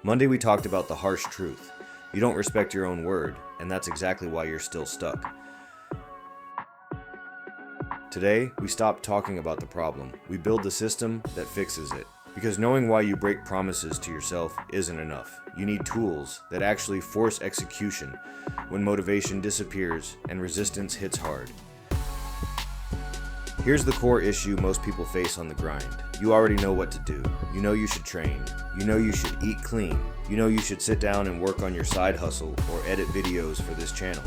Monday we talked about the harsh truth. You don't respect your own word, and that's exactly why you're still stuck. Today, we stop talking about the problem. We build the system that fixes it. Because knowing why you break promises to yourself isn't enough. You need tools that actually force execution when motivation disappears and resistance hits hard. Here's the core issue most people face on the grind. You already know what to do. You know you should train. You know you should eat clean. You know you should sit down and work on your side hustle or edit videos for this channel.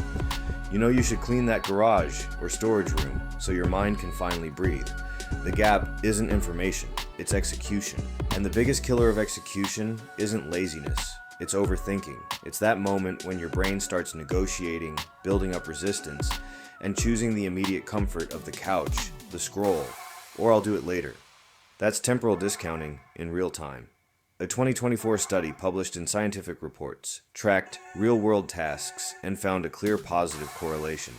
You know you should clean that garage or storage room so your mind can finally breathe. The gap isn't information, it's execution. And the biggest killer of execution isn't laziness, it's overthinking. It's that moment when your brain starts negotiating, building up resistance, and choosing the immediate comfort of the couch, the scroll, or I'll do it later. That's temporal discounting in real time. A 2024 study published in Scientific Reports tracked real-world tasks and found a clear positive correlation.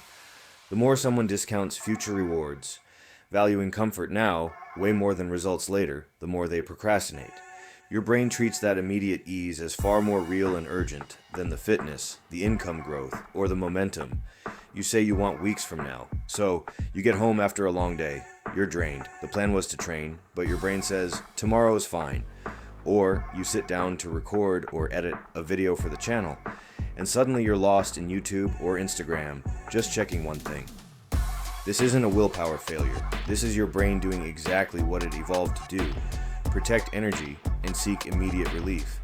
The more someone discounts future rewards, valuing comfort now way more than results later, the more they procrastinate. Your brain treats that immediate ease as far more real and urgent than the fitness, the income growth, or the momentum you say you want weeks from now. So, you get home after a long day. You're drained. The plan was to train, but your brain says, tomorrow is fine. Or you sit down to record or edit a video for the channel, and suddenly you're lost in YouTube or Instagram, just checking one thing. This isn't a willpower failure. This is your brain doing exactly what it evolved to do: protect energy and seek immediate relief.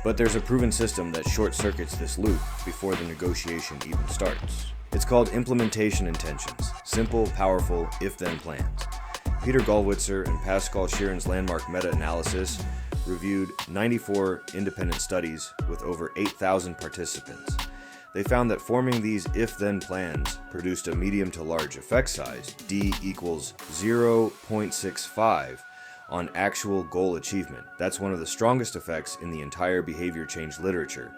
But there's a proven system that short-circuits this loop before the negotiation even starts. It's called implementation intentions, simple, powerful, if-then plans. Peter Gollwitzer and Pascal Sheeran's landmark meta-analysis reviewed 94 independent studies with over 8,000 participants. They found that forming these if-then plans produced a medium to large effect size, D equals 0.65, on actual goal achievement. That's one of the strongest effects in the entire behavior change literature.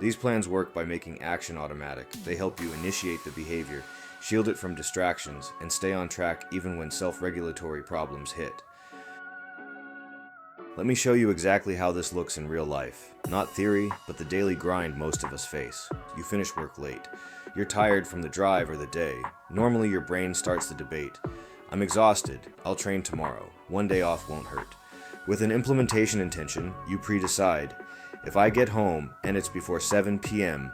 These plans work by making action automatic. They help you initiate the behavior, shield it from distractions, and stay on track even when self-regulatory problems hit. Let me show you exactly how this looks in real life. Not theory, but the daily grind most of us face. You finish work late. You're tired from the drive or the day. Normally your brain starts the debate. I'm exhausted. I'll train tomorrow. One day off won't hurt. With an implementation intention, you pre-decide, if I get home and it's before 7 p.m.,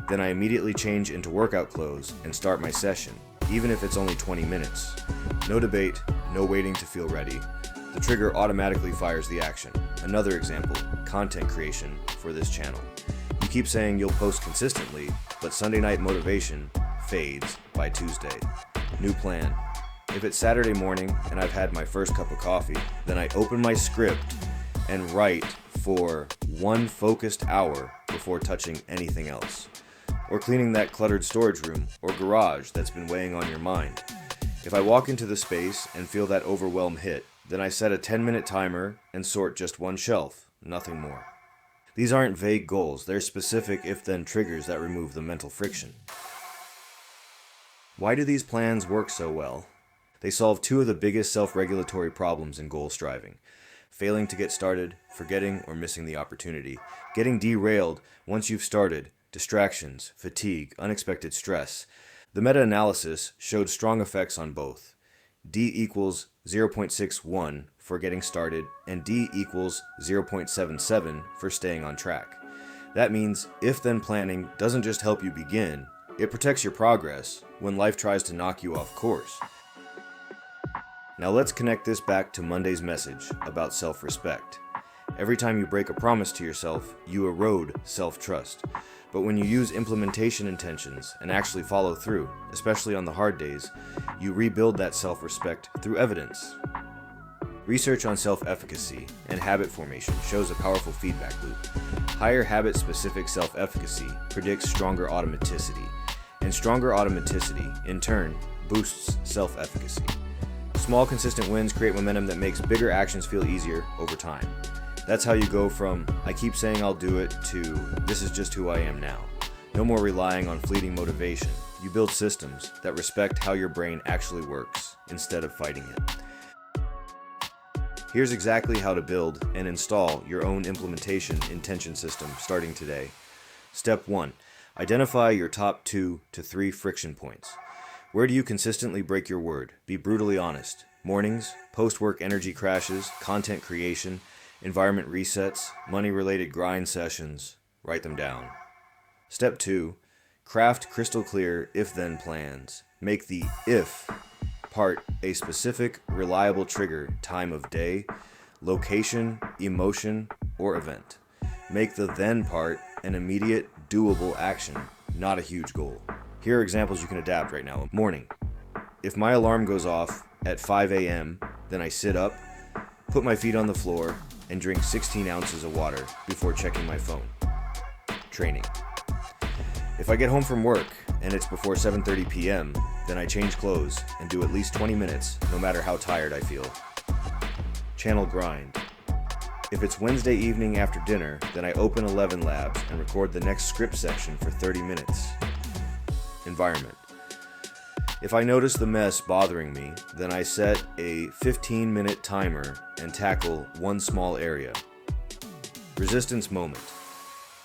then I immediately change into workout clothes and start my session, even if it's only 20 minutes. No debate, no waiting to feel ready. The trigger automatically fires the action. Another example, content creation for this channel. You keep saying you'll post consistently, but Sunday night motivation fades by Tuesday. New plan. If it's Saturday morning and I've had my first cup of coffee, then I open my script and write for one focused hour before touching anything else. Or cleaning that cluttered storage room or garage that's been weighing on your mind. If I walk into the space and feel that overwhelm hit, then I set a 10-minute timer and sort just one shelf, nothing more. These aren't vague goals, they're specific if-then triggers that remove the mental friction. Why do these plans work so well? They solve two of the biggest self-regulatory problems in goal striving: failing to get started, forgetting or missing the opportunity, getting derailed once you've started, distractions, fatigue, unexpected stress. The meta-analysis showed strong effects on both. D equals 0.61 for getting started, and D equals 0.77 for staying on track. That means if-then planning doesn't just help you begin, it protects your progress when life tries to knock you off course. Now let's connect this back to Monday's message about self-respect. Every time you break a promise to yourself, you erode self-trust. But when you use implementation intentions and actually follow through, especially on the hard days, you rebuild that self-respect through evidence. Research on self-efficacy and habit formation shows a powerful feedback loop. Higher habit-specific self-efficacy predicts stronger automaticity, and stronger automaticity, in turn, boosts self-efficacy. Small, consistent wins create momentum that makes bigger actions feel easier over time. That's how you go from, I keep saying I'll do it, to, this is just who I am now. No more relying on fleeting motivation. You build systems that respect how your brain actually works, instead of fighting it. Here's exactly how to build and install your own implementation intention system starting today. Step 1. Identify your top 2 to 3 friction points. Where do you consistently break your word? Be brutally honest. Mornings, post-work energy crashes, content creation, environment resets, money-related grind sessions. Write them down. Step 2. Craft crystal clear if-then plans. Make the if part a specific, reliable trigger, time of day, location, emotion, or event. Make the then part an immediate, doable action, not a huge goal. Here are examples you can adapt right now. Morning. If my alarm goes off at 5 a.m., then I sit up, put my feet on the floor, and drink 16 ounces of water before checking my phone. Training. If I get home from work and it's before 7:30 p.m., then I change clothes and do at least 20 minutes, no matter how tired I feel. Channel grind. If it's Wednesday evening after dinner, then I open 11 Labs and record the next script section for 30 minutes. Environment. If I notice the mess bothering me, then I set a 15-minute timer and tackle one small area. Resistance moment.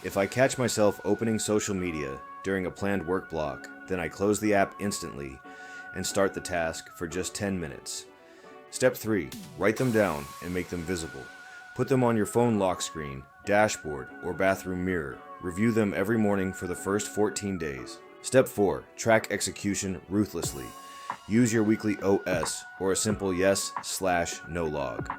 If I catch myself opening social media during a planned work block, then I close the app instantly and start the task for just 10 minutes. Step 3. Write them down and make them visible. Put them on your phone lock screen, dashboard, or bathroom mirror. Review them every morning for the first 14 days. Step 4. Track execution ruthlessly. Use your weekly OS or a simple yes/no log.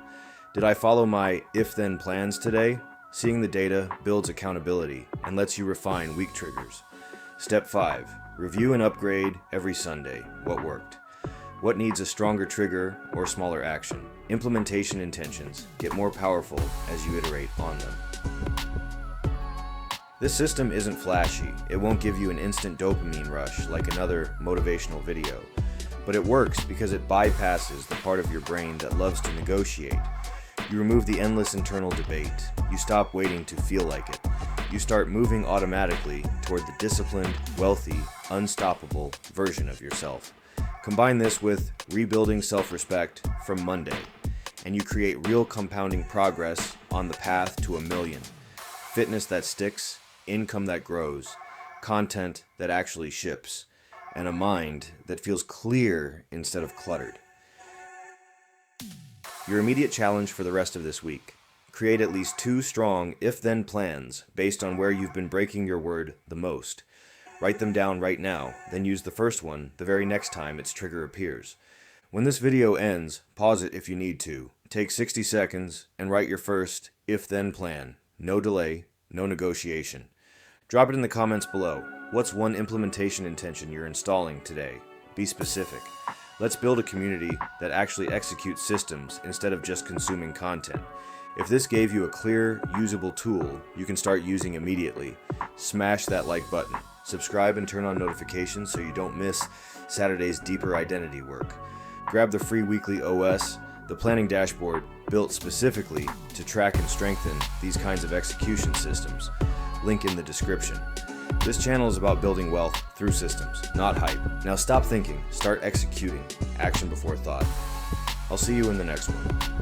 Did I follow my if-then plans today? Seeing the data builds accountability and lets you refine weak triggers. Step 5. Review and upgrade every Sunday. What worked? What needs a stronger trigger or smaller action? Implementation intentions get more powerful as you iterate on them. This system isn't flashy. It won't give you an instant dopamine rush like another motivational video. But it works because it bypasses the part of your brain that loves to negotiate. You remove the endless internal debate. You stop waiting to feel like it. You start moving automatically toward the disciplined, wealthy, unstoppable version of yourself. Combine this with rebuilding self-respect from Monday, and you create real compounding progress on the path to $1 million. Fitness that sticks, income that grows, content that actually ships, and a mind that feels clear instead of cluttered. Your immediate challenge for the rest of this week. Create at least 2 strong if-then plans based on where you've been breaking your word the most. Write them down right now, then use the first one the very next time its trigger appears. When this video ends, pause it if you need to. Take 60 seconds and write your first if-then plan. No delay, no negotiation. Drop it in the comments below. What's one implementation intention you're installing today? Be specific. Let's build a community that actually executes systems instead of just consuming content. If this gave you a clear, usable tool you can start using immediately, smash that like button. Subscribe and turn on notifications so you don't miss Saturday's deeper identity work. Grab the free weekly OS, the planning dashboard built specifically to track and strengthen these kinds of execution systems. Link in the description. This channel is about building wealth through systems, not hype. Now stop thinking, start executing. Action before thought. I'll see you in the next one.